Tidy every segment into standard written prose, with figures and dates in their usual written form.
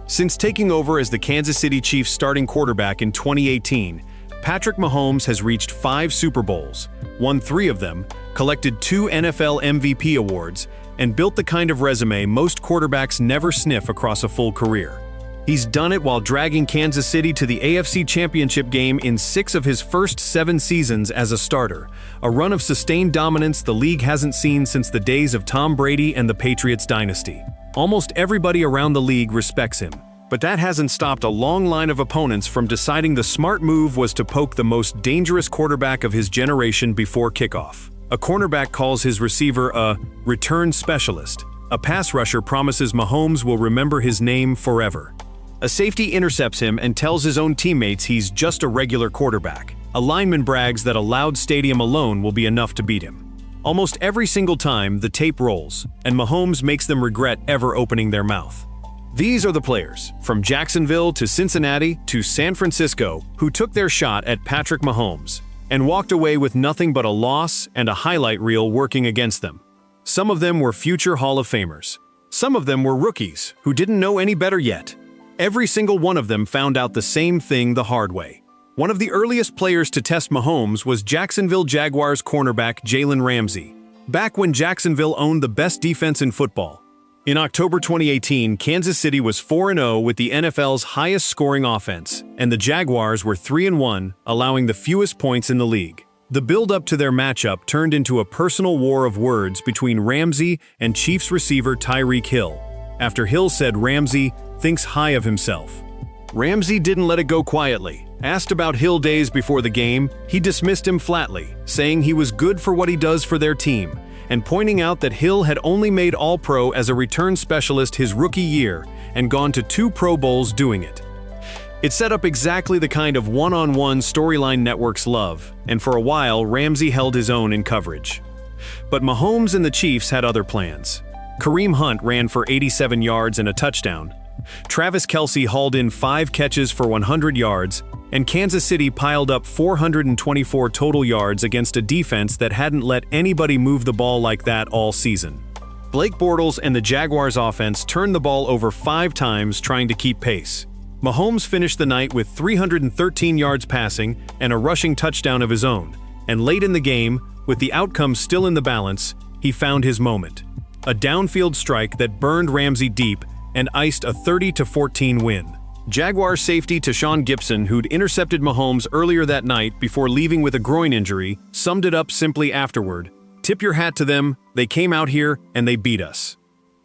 Since taking over as the Kansas City Chiefs starting quarterback in 2018, Patrick Mahomes has reached 5 Super Bowls, won 3 of them, collected 2 NFL MVP awards, and built the kind of resume most quarterbacks never sniff across a full career. He's done it while dragging Kansas City to the AFC Championship game in 6 of his first 7 seasons as a starter, a run of sustained dominance the league hasn't seen since the days of Tom Brady and the Patriots dynasty. Almost everybody around the league respects him, but that hasn't stopped a long line of opponents from deciding the smart move was to poke the most dangerous quarterback of his generation before kickoff. A cornerback calls his receiver a return specialist. A pass rusher promises Mahomes will remember his name forever. A safety intercepts him and tells his own teammates he's just a regular quarterback. A lineman brags that a loud stadium alone will be enough to beat him. Almost every single time, the tape rolls, and Mahomes makes them regret ever opening their mouth. These are the players, from Jacksonville to Cincinnati to San Francisco, who took their shot at Patrick Mahomes and walked away with nothing but a loss and a highlight reel working against them. Some of them were future Hall of Famers. Some of them were rookies who didn't know any better yet. Every single one of them found out the same thing the hard way. One of the earliest players to test Mahomes was Jacksonville Jaguars cornerback Jalen Ramsey, back when Jacksonville owned the best defense in football. In October 2018, Kansas City was 4-0 with the NFL's highest scoring offense, and the Jaguars were 3-1, allowing the fewest points in the league. The build-up to their matchup turned into a personal war of words between Ramsey and Chiefs receiver Tyreek Hill, after Hill said Ramsey thinks high of himself. Ramsey didn't let it go quietly. Asked about Hill days before the game, he dismissed him flatly, saying he was good for what he does for their team, and pointing out that Hill had only made All-Pro as a return specialist his rookie year and gone to 2 Pro Bowls doing it. It set up exactly the kind of one-on-one storyline networks love, and for a while Ramsey held his own in coverage. But Mahomes and the Chiefs had other plans. Kareem Hunt ran for 87 yards and a touchdown. Travis Kelce hauled in 5 catches for 100 yards, and Kansas City piled up 424 total yards against a defense that hadn't let anybody move the ball like that all season. Blake Bortles and the Jaguars offense turned the ball over 5 times trying to keep pace. Mahomes finished the night with 313 yards passing and a rushing touchdown of his own, and late in the game, with the outcome still in the balance, he found his moment. A downfield strike that burned Ramsey deep and iced a 30-14 win. Jaguars safety Tashawn Gibson, who'd intercepted Mahomes earlier that night before leaving with a groin injury, summed it up simply afterward. "Tip your hat to them, they came out here and they beat us."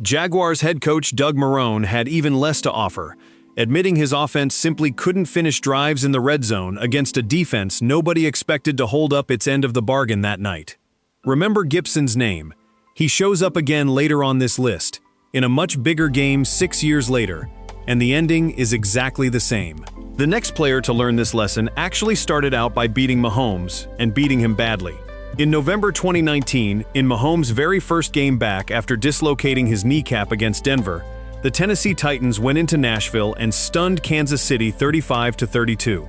Jaguars head coach Doug Marrone had even less to offer, admitting his offense simply couldn't finish drives in the red zone against a defense nobody expected to hold up its end of the bargain that night. Remember Gibson's name. He shows up again later on this list, in a much bigger game 6 years later, and the ending is exactly the same. The next player to learn this lesson actually started out by beating Mahomes, and beating him badly. In November 2019, in Mahomes' very first game back after dislocating his kneecap against Denver, the Tennessee Titans went into Nashville and stunned Kansas City 35-32.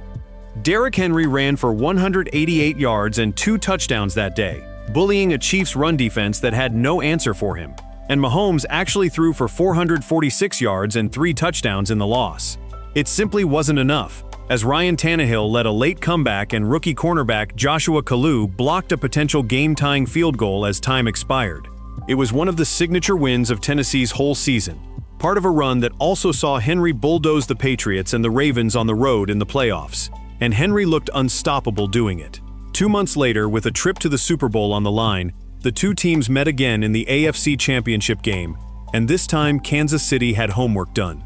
Derrick Henry ran for 188 yards and 2 touchdowns that day, bullying a Chiefs run defense that had no answer for him. And Mahomes actually threw for 446 yards and 3 touchdowns in the loss. It simply wasn't enough, as Ryan Tannehill led a late comeback and rookie cornerback Joshua Kalu blocked a potential game-tying field goal as time expired. It was one of the signature wins of Tennessee's whole season, part of a run that also saw Henry bulldoze the Patriots and the Ravens on the road in the playoffs, and Henry looked unstoppable doing it. 2 months later, with a trip to the Super Bowl on the line, the 2 teams met again in the AFC Championship game, and this time Kansas City had homework done.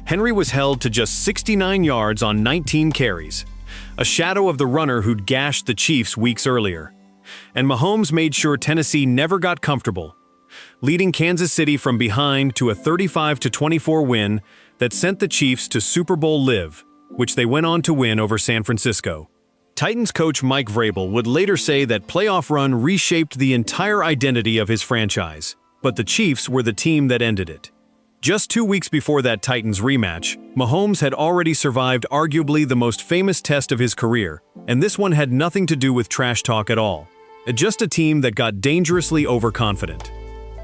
Henry was held to just 69 yards on 19 carries, a shadow of the runner who'd gashed the Chiefs weeks earlier. And Mahomes made sure Tennessee never got comfortable, leading Kansas City from behind to a 35-24 win that sent the Chiefs to Super Bowl Live, which they went on to win over San Francisco. Titans coach Mike Vrabel would later say that playoff run reshaped the entire identity of his franchise, but the Chiefs were the team that ended it. Just 2 weeks before that Titans rematch, Mahomes had already survived arguably the most famous test of his career, and this one had nothing to do with trash talk at all. Just a team that got dangerously overconfident.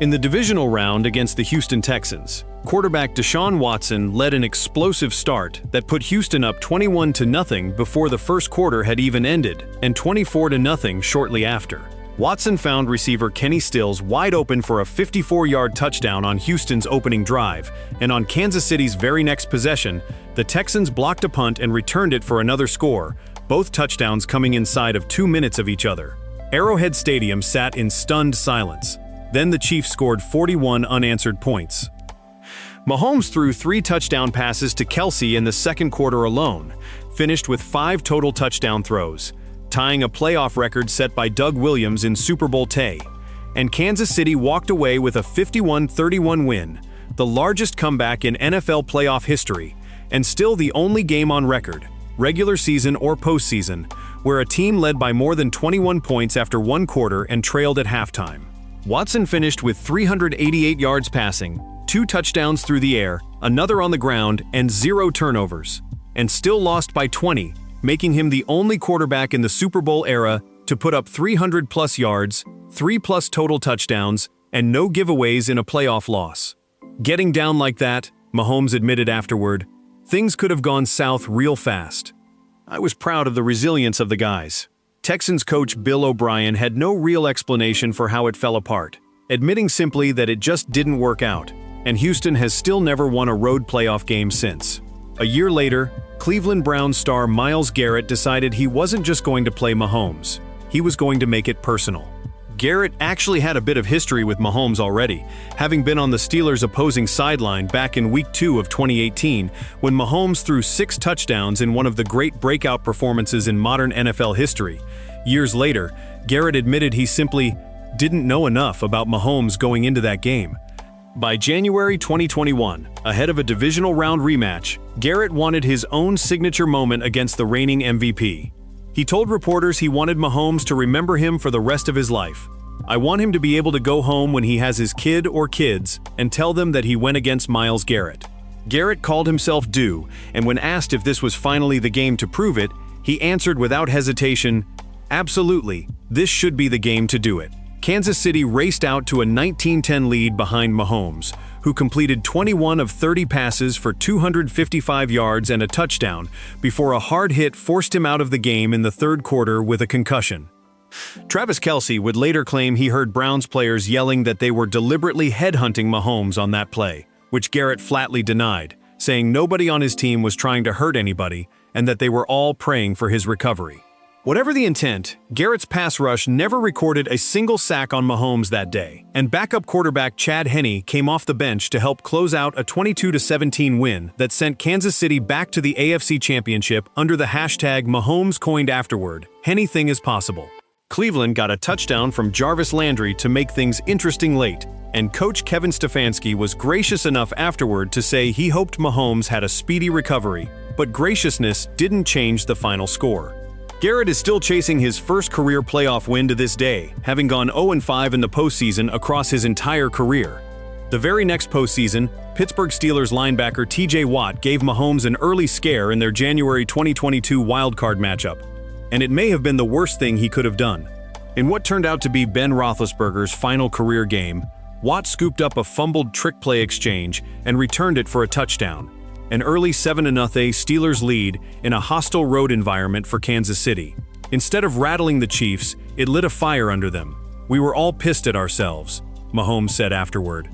In the divisional round against the Houston Texans, quarterback Deshaun Watson led an explosive start that put Houston up 21-0 before the first quarter had even ended, and 24-0 shortly after. Watson found receiver Kenny Stills wide open for a 54-yard touchdown on Houston's opening drive, and on Kansas City's very next possession, the Texans blocked a punt and returned it for another score, both touchdowns coming inside of 2 minutes of each other. Arrowhead Stadium sat in stunned silence. Then the Chiefs scored 41 unanswered points. Mahomes threw 3 touchdown passes to Kelce in the second quarter alone, finished with 5 total touchdown throws, tying a playoff record set by Doug Williams in Super Bowl Tay. And Kansas City walked away with a 51-31 win, the largest comeback in NFL playoff history, and still the only game on record, regular season or postseason, where a team led by more than 21 points after one quarter and trailed at halftime. Watson finished with 388 yards passing, 2 touchdowns through the air, another on the ground, and 0 turnovers, and still lost by 20, making him the only quarterback in the Super Bowl era to put up 300-plus yards, 3-plus total touchdowns, and no giveaways in a playoff loss. Getting down like that, Mahomes admitted afterward, things could have gone south real fast. I was proud of the resilience of the guys. Texans coach Bill O'Brien had no real explanation for how it fell apart, admitting simply that it just didn't work out, and Houston has still never won a road playoff game since. A year later, Cleveland Browns star Myles Garrett decided he wasn't just going to play Mahomes, he was going to make it personal. Garrett actually had a bit of history with Mahomes already, having been on the Steelers' opposing sideline back in Week 2 of 2018 when Mahomes threw 6 touchdowns in one of the great breakout performances in modern NFL history. Years later, Garrett admitted he simply didn't know enough about Mahomes going into that game. By January 2021, ahead of a divisional round rematch, Garrett wanted his own signature moment against the reigning MVP. He told reporters he wanted Mahomes to remember him for the rest of his life. I want him to be able to go home when he has his kid or kids and tell them that he went against Myles Garrett. Garrett called himself due, and when asked if this was finally the game to prove it, he answered without hesitation, "Absolutely, this should be the game to do it." Kansas City raced out to a 19-10 lead behind Mahomes, who completed 21 of 30 passes for 255 yards and a touchdown before a hard hit forced him out of the game in the third quarter with a concussion. Travis Kelce would later claim he heard Browns players yelling that they were deliberately headhunting Mahomes on that play, which Garrett flatly denied, saying nobody on his team was trying to hurt anybody and that they were all praying for his recovery. Whatever the intent, Garrett's pass rush never recorded a single sack on Mahomes that day, and backup quarterback Chad Henne came off the bench to help close out a 22-17 win that sent Kansas City back to the AFC Championship under the hashtag Mahomes coined afterward, "Anything is possible." Cleveland got a touchdown from Jarvis Landry to make things interesting late, and coach Kevin Stefanski was gracious enough afterward to say he hoped Mahomes had a speedy recovery, but graciousness didn't change the final score. Garrett is still chasing his first career playoff win to this day, having gone 0-5 in the postseason across his entire career. The very next postseason, Pittsburgh Steelers linebacker TJ Watt gave Mahomes an early scare in their January 2022 wildcard matchup, and it may have been the worst thing he could have done. In what turned out to be Ben Roethlisberger's final career game, Watt scooped up a fumbled trick play exchange and returned it for a touchdown. An early 7-0 Steelers lead in a hostile road environment for Kansas City. Instead of rattling the Chiefs, it lit a fire under them. "We were all pissed at ourselves," Mahomes said afterward.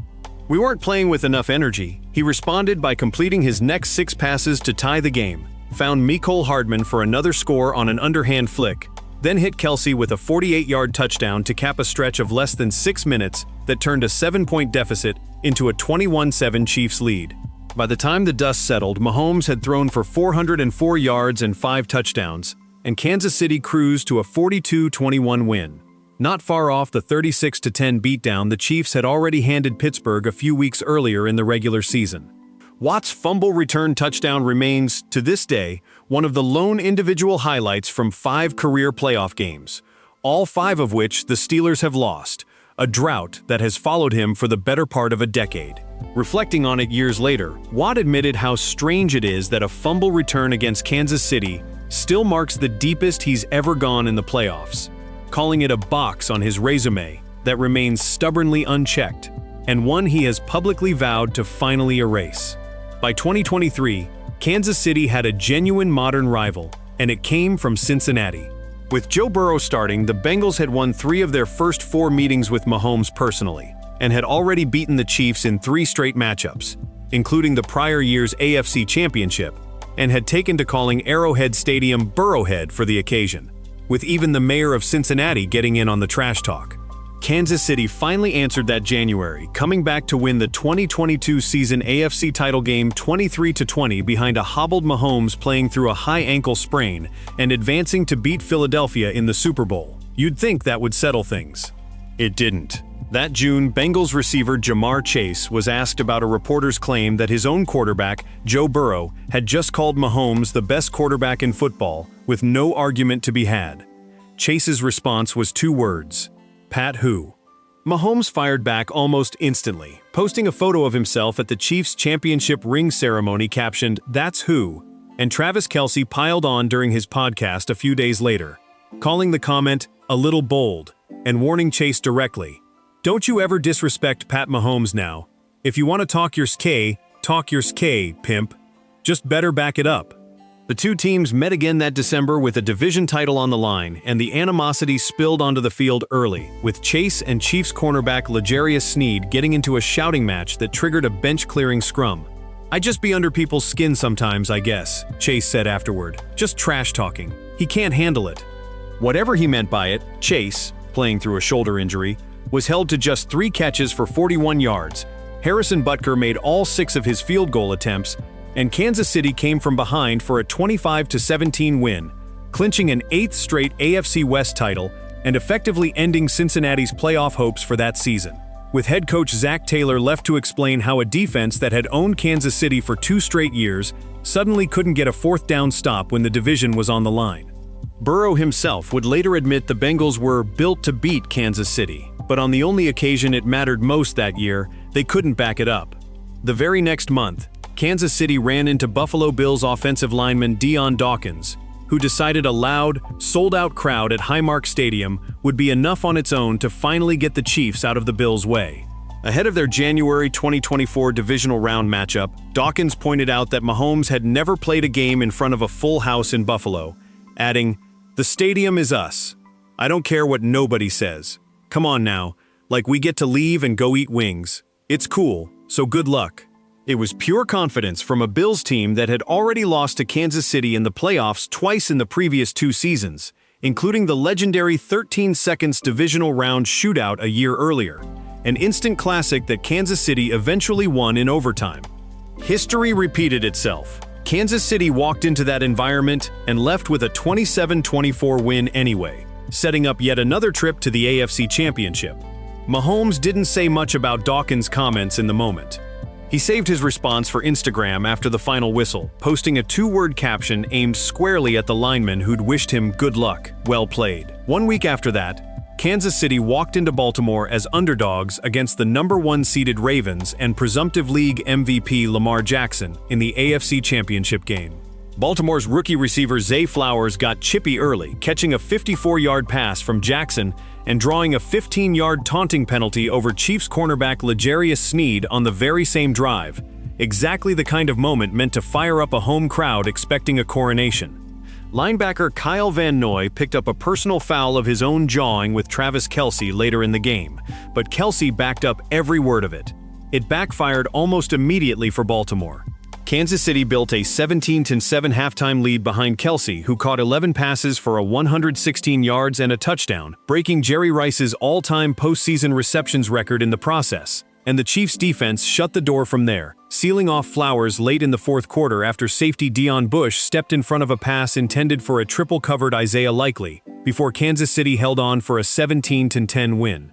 "We weren't playing with enough energy," he responded by completing his next 6 passes to tie the game, found Mecole Hardman for another score on an underhand flick, then hit Kelce with a 48-yard touchdown to cap a stretch of less than 6 minutes that turned a 7-point deficit into a 21-7 Chiefs lead. By the time the dust settled, Mahomes had thrown for 404 yards and 5 touchdowns, and Kansas City cruised to a 42-21 win. Not far off the 36-10 beatdown the Chiefs had already handed Pittsburgh a few weeks earlier in the regular season. Watt's fumble return touchdown remains, to this day, one of the lone individual highlights from 5 career playoff games, all 5 of which the Steelers have lost, a drought that has followed him for the better part of a decade. Reflecting on it years later, Watt admitted how strange it is that a fumble return against Kansas City still marks the deepest he's ever gone in the playoffs, calling it a box on his resume that remains stubbornly unchecked. and one he has publicly vowed to finally erase. By 2023, Kansas City had a genuine modern rival, and it came from Cincinnati. With Joe Burrow starting, the Bengals had won 3 of their first 4 meetings with Mahomes personally, and had already beaten the Chiefs in 3 straight matchups, including the prior year's AFC Championship, and had taken to calling Arrowhead Stadium Burrowhead for the occasion, with even the mayor of Cincinnati getting in on the trash talk. Kansas City finally answered that January, coming back to win the 2022 season AFC title game 23-20 behind a hobbled Mahomes playing through a high ankle sprain and advancing to beat Philadelphia in the Super Bowl. You'd think that would settle things. It didn't. That June, Bengals receiver Ja'Marr Chase was asked about a reporter's claim that his own quarterback, Joe Burrow, had just called Mahomes the best quarterback in football, with no argument to be had. Chase's response was 2 words: Pat who? Mahomes fired back almost instantly, posting a photo of himself at the Chiefs' championship ring ceremony captioned, "That's who," and Travis Kelce piled on during his podcast a few days later, calling the comment a little bold, and warning Chase directly, "Don't you ever disrespect Pat Mahomes now. If you want to talk your sk, pimp. Just better back it up." The 2 teams met again that December with a division title on the line, and the animosity spilled onto the field early, with Chase and Chiefs cornerback L'Jarius Sneed getting into a shouting match that triggered a bench-clearing scrum. "I just be under people's skin sometimes, I guess," Chase said afterward. "Just trash talking. He can't handle it." Whatever he meant by it, Chase, playing through a shoulder injury, was held to just 3 catches for 41 yards. Harrison Butker made all 6 of his field goal attempts, and Kansas City came from behind for a 25-17 win, clinching an 8th straight AFC West title and effectively ending Cincinnati's playoff hopes for that season, with head coach Zach Taylor left to explain how a defense that had owned Kansas City for 2 straight years suddenly couldn't get a 4th down stop when the division was on the line. Burrow himself would later admit the Bengals were built to beat Kansas City, but on the only occasion it mattered most that year, they couldn't back it up. The very next month, Kansas City ran into Buffalo Bills offensive lineman Dion Dawkins, who decided a loud, sold-out crowd at Highmark Stadium would be enough on its own to finally get the Chiefs out of the Bills' way. Ahead of their January 2024 divisional round matchup, Dawkins pointed out that Mahomes had never played a game in front of a full house in Buffalo, adding, "The stadium is us. I don't care what nobody says. Come on now, like we get to leave and go eat wings. It's cool, so good luck." It was pure confidence from a Bills team that had already lost to Kansas City in the playoffs twice in the previous 2 seasons, including the legendary 13 seconds divisional round shootout a year earlier, an instant classic that Kansas City eventually won in overtime. History repeated itself. Kansas City walked into that environment and left with a 27-24 win anyway, setting up yet another trip to the AFC Championship. Mahomes didn't say much about Dawkins' comments in the moment. He saved his response for Instagram after the final whistle, posting a 2-word caption aimed squarely at the lineman who'd wished him good luck, well played. 1 week after that, Kansas City walked into Baltimore as underdogs against the #1 seeded Ravens and presumptive league MVP Lamar Jackson in the AFC Championship game. Baltimore's rookie receiver Zay Flowers got chippy early, catching a 54-yard pass from Jackson and drawing a 15-yard taunting penalty over Chiefs cornerback L'Jarius Sneed on the very same drive, exactly the kind of moment meant to fire up a home crowd expecting a coronation. Linebacker Kyle Van Noy picked up a personal foul of his own jawing with Travis Kelce later in the game, but Kelce backed up every word of it. It backfired almost immediately for Baltimore. Kansas City built a 17-7 halftime lead behind Kelce, who caught 11 passes for 116 yards and a touchdown, breaking Jerry Rice's all-time postseason receptions record in the process. And the Chiefs' defense shut the door from there, sealing off Flowers late in the 4th quarter after safety Deion Bush stepped in front of a pass intended for a triple-covered Isaiah Likely, before Kansas City held on for a 17-10 win.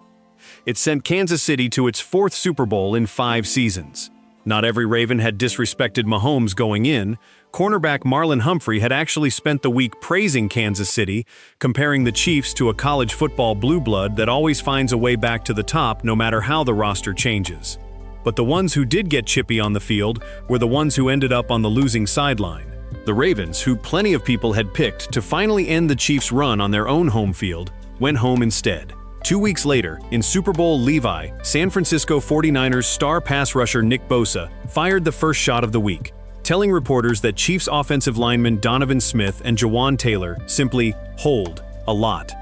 It sent Kansas City to its 4th Super Bowl in 5 seasons. Not every Raven had disrespected Mahomes going in. Cornerback Marlon Humphrey had actually spent the week praising Kansas City, comparing the Chiefs to a college football blue blood that always finds a way back to the top no matter how the roster changes. But the ones who did get chippy on the field were the ones who ended up on the losing sideline. The Ravens, who plenty of people had picked to finally end the Chiefs' run on their own home field, went home instead. 2 weeks later, in Super Bowl Levi, San Francisco 49ers star pass rusher Nick Bosa fired the first shot of the week, telling reporters that Chiefs offensive linemen Donovan Smith and Jawan Taylor simply hold a lot.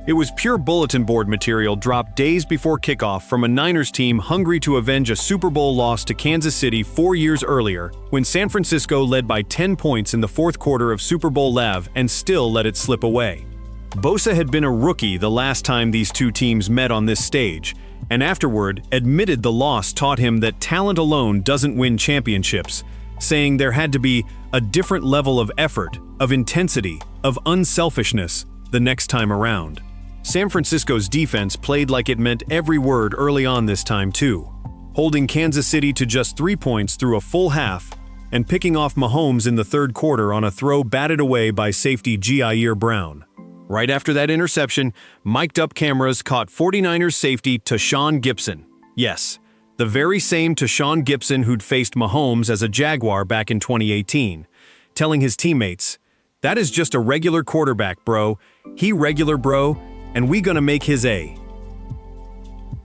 It was pure bulletin board material dropped days before kickoff from a Niners team hungry to avenge a Super Bowl loss to Kansas City 4 years earlier, when San Francisco led by 10 points in the fourth quarter of Super Bowl LAV and still let it slip away. Bosa had been a rookie the last time these two teams met on this stage, and afterward admitted the loss taught him that talent alone doesn't win championships, saying there had to be a different level of effort, of intensity, of unselfishness the next time around. San Francisco's defense played like it meant every word early on this time too, holding Kansas City to just 3 points through a full half and picking off Mahomes in the third quarter on a throw batted away by safety Jair Brown. Right after that interception, mic'd-up cameras caught 49ers safety Tashawn Gipson. Yes, the very same Tashawn Gipson who'd faced Mahomes as a Jaguar back in 2018, telling his teammates, "That is just a regular quarterback, bro. He regular, bro, and we gonna make his A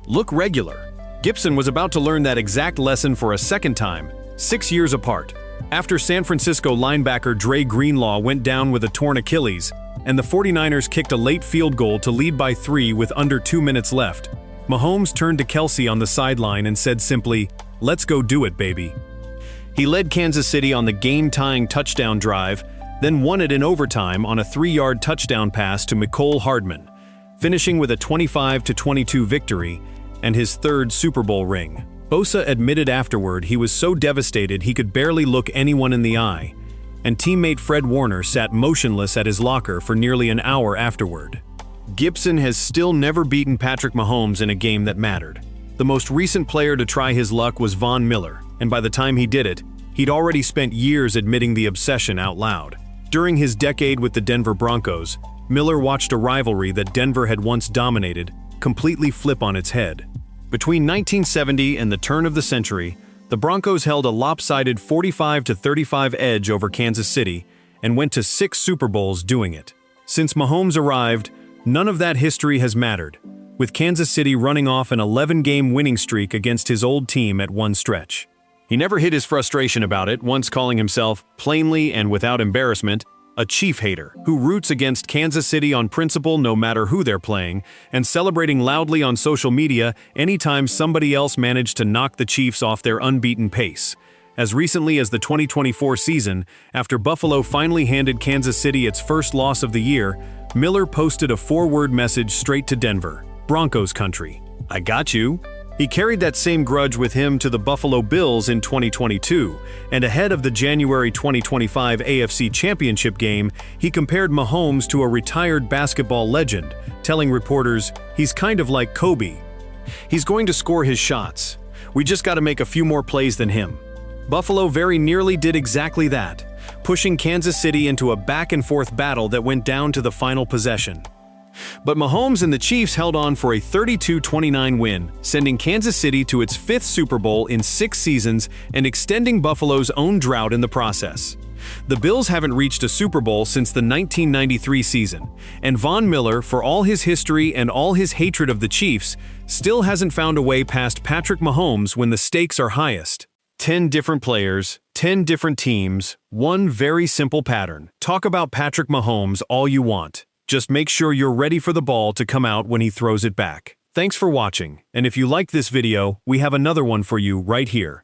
look regular." Gipson was about to learn that exact lesson for a second time, 6 years apart, after San Francisco linebacker Dre Greenlaw went down with a torn Achilles, and the 49ers kicked a late field goal to lead by 3 with under 2 minutes left. Mahomes turned to Kelsey on the sideline and said simply, "Let's go do it, baby." He led Kansas City on the game-tying touchdown drive, then won it in overtime on a 3-yard touchdown pass to Mecole Hardman, finishing with a 25-22 victory and his third Super Bowl ring. Bosa admitted afterward he was so devastated he could barely look anyone in the eye, and teammate Fred Warner sat motionless at his locker for nearly an hour afterward. Gipson has still never beaten Patrick Mahomes in a game that mattered. The most recent player to try his luck was Von Miller, and by the time he did it, he'd already spent years admitting the obsession out loud. During his decade with the Denver Broncos, Miller watched a rivalry that Denver had once dominated completely flip on its head. Between 1970 and the turn of the century, the Broncos held a lopsided 45-35 edge over Kansas City and went to 6 Super Bowls doing it. Since Mahomes arrived, none of that history has mattered, with Kansas City running off an 11-game winning streak against his old team at one stretch. He never hid his frustration about it, once calling himself, plainly and without embarrassment, a Chief hater who roots against Kansas City on principle no matter who they're playing, and celebrating loudly on social media anytime somebody else managed to knock the Chiefs off their unbeaten pace. As recently as the 2024 season, after Buffalo finally handed Kansas City its first loss of the year, Miller posted a 4-word message straight to Denver, Broncos country. "I got you." He carried that same grudge with him to the Buffalo Bills in 2022, and ahead of the January 2025 AFC Championship game, he compared Mahomes to a retired basketball legend, telling reporters, "He's kind of like Kobe. He's going to score his shots. We just got to make a few more plays than him." Buffalo very nearly did exactly that, pushing Kansas City into a back-and-forth battle that went down to the final possession. But Mahomes and the Chiefs held on for a 32-29 win, sending Kansas City to its 5th Super Bowl in 6 seasons and extending Buffalo's own drought in the process. The Bills haven't reached a Super Bowl since the 1993 season, and Von Miller, for all his history and all his hatred of the Chiefs, still hasn't found a way past Patrick Mahomes when the stakes are highest. 10 different players, 10 different teams, one very simple pattern. Talk about Patrick Mahomes all you want. Just make sure you're ready for the ball to come out when he throws it back. Thanks for watching, and if you liked this video, we have another one for you right here.